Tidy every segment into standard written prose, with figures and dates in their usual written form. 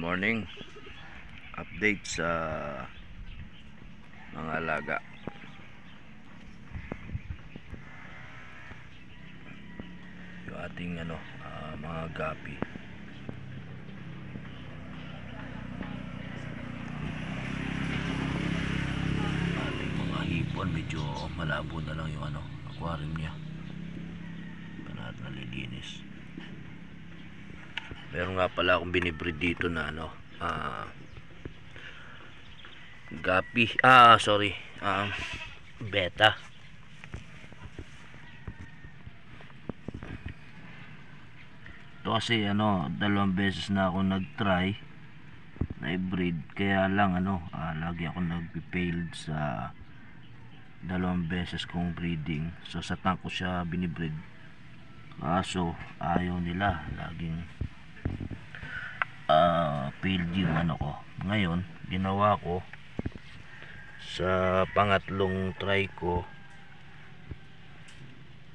morning. Update sa mga alaga. Yung ating mga gapi. Ating mga hipon, medyo malabo na lang yung aquarium niya. Panat nalilinis. Meron nga pala akong binibreed dito na gapi, beta. Ito kasi dalawang beses na ako nag-try na i-breed, kaya lang lagi ako nag-failed sa dalawang beses kong breeding. So sa tank ko siya binibreed, kaso ayaw nila, laging failed yung ko. Ngayon ginawa ko sa pangatlong try ko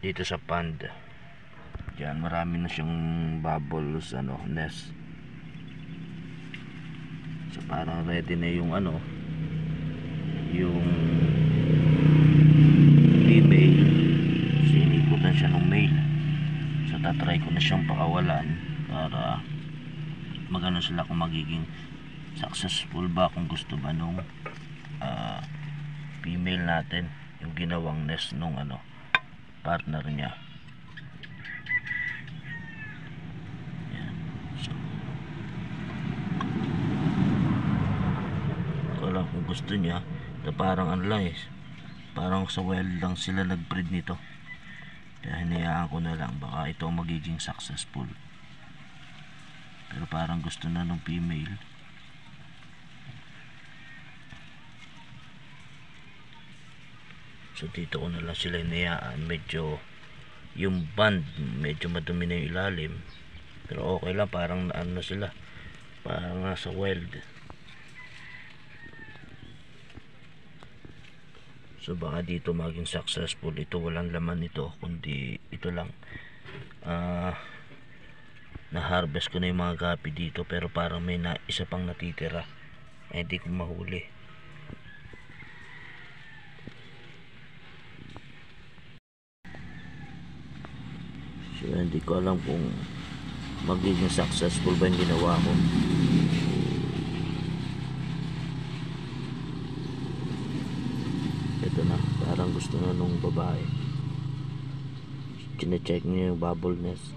dito sa pond. Diyan marami na siyang bubbles nest. So parang ready na yung yung female. Sinikutan siya ng male. So tatry ko na siyang pakawalan para magano sila kung magiging successful ba, kung gusto ba nung female natin yung ginawang nest nung partner niya. Yan. So ko lang kung gusto niya. Ito parang parang sa well lang sila nag-breed nito, kaya hinayaan ko na lang, baka ito magiging successful. Pero parang gusto na ng female. So dito ko na lang sila hinayaan. Medyo yung band medyo madumi na yung ilalim, pero okay lang, parang sila, parang nasa wild. So baka dito maging successful. Ito walang laman ito, kundi ito lang. Na-harvest ko na yung mga gapi dito, pero parang may isa pang natitira, hindi ko mahuli. So hindi ko alam kung magiging successful ba yung ginawa ko. Ito na, parang gusto na nung babae. Chine-check niya yung bubble nest.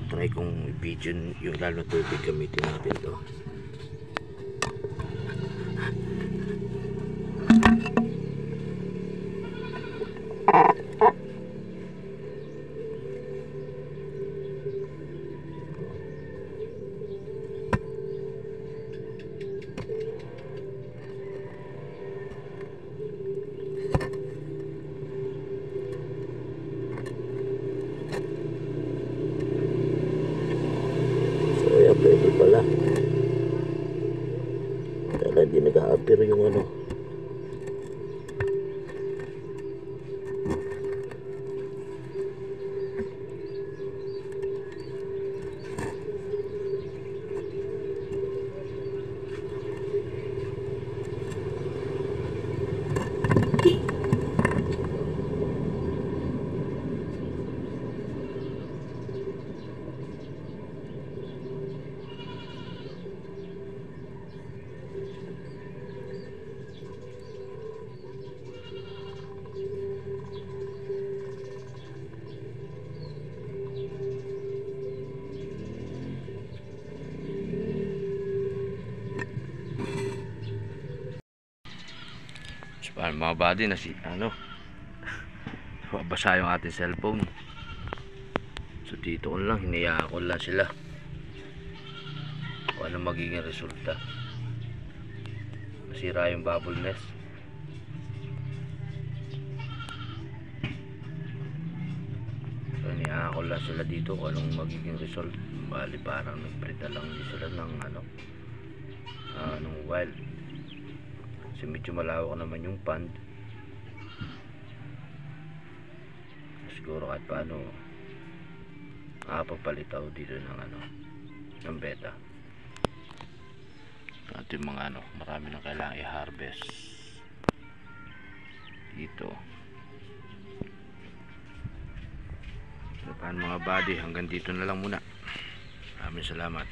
Try kong i-video yung lalo tubig, gamitin natin to. Pwede pala. Kaya hindi nag-a-appear yung mga body na basa yung ating cellphone. So dito ko lang, hinayaan ko lang sila kung ano magiging resulta. Sira yung bubble nest. So niakol lang sila dito kung anong magiging result. Bali parang nag-breed na lang din sila ng nung wild. Kasi medyo malawak naman yung pond. Siguro kahit paano makapagpalitaw dito ng beta. At yung mga marami nang kailangan i-harvest dito. So paano mga buddy, hanggang dito na lang muna. Maraming salamat.